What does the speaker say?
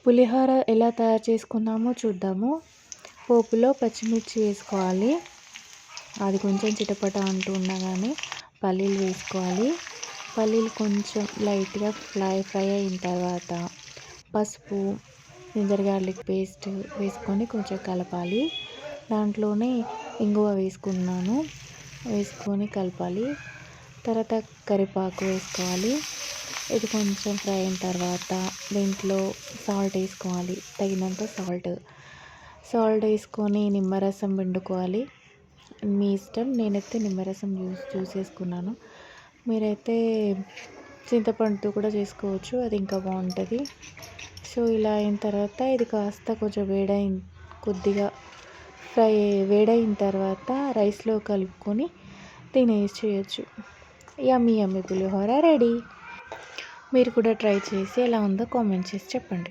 పులిహోర ఎలా తయారు చేసుకుందామో చూద్దాము. పోపులో పచ్చిమిర్చి వేసుకోవాలి. అది కొంచెం చిటపట అంటూ ఉండగానే పల్లీలు వేసుకోవాలి. పల్లీలు కొంచెం లైట్గా ఫ్రై అయిన తర్వాత పసుపు, జింజర్ గార్లిక్ పేస్ట్ వేసుకొని కొంచెం కలపాలి. దాంట్లోనే ఇంగువ వేసుకొని కలపాలి. తర్వాత కరివేపాకు వేసుకోవాలి. ఇది కొంచెం ఫ్రై అయిన తర్వాత దీంట్లో సాల్ట్ వేసుకోవాలి, తగినంత సాల్ట్ వేసుకొని నిమ్మరసం పిండుకోవాలి. మీ ఇష్టం. నేనైతే నిమ్మరసం జ్యూస్ వేసుకున్నాను. మీరైతే చింతపండుతో కూడా చేసుకోవచ్చు, అది ఇంకా బాగుంటుంది. సో ఇలా అయిన తర్వాత ఇది కాస్త కొంచెం కొద్దిగా వేడైన తర్వాత రైస్లో కలుపుకొని తినేసేయచ్చు. యమ్మీ పులిహోర రెడీ. మీరు కూడా ట్రై చేసి ఎలా ఉందో కామెంట్ చేసి చెప్పండి.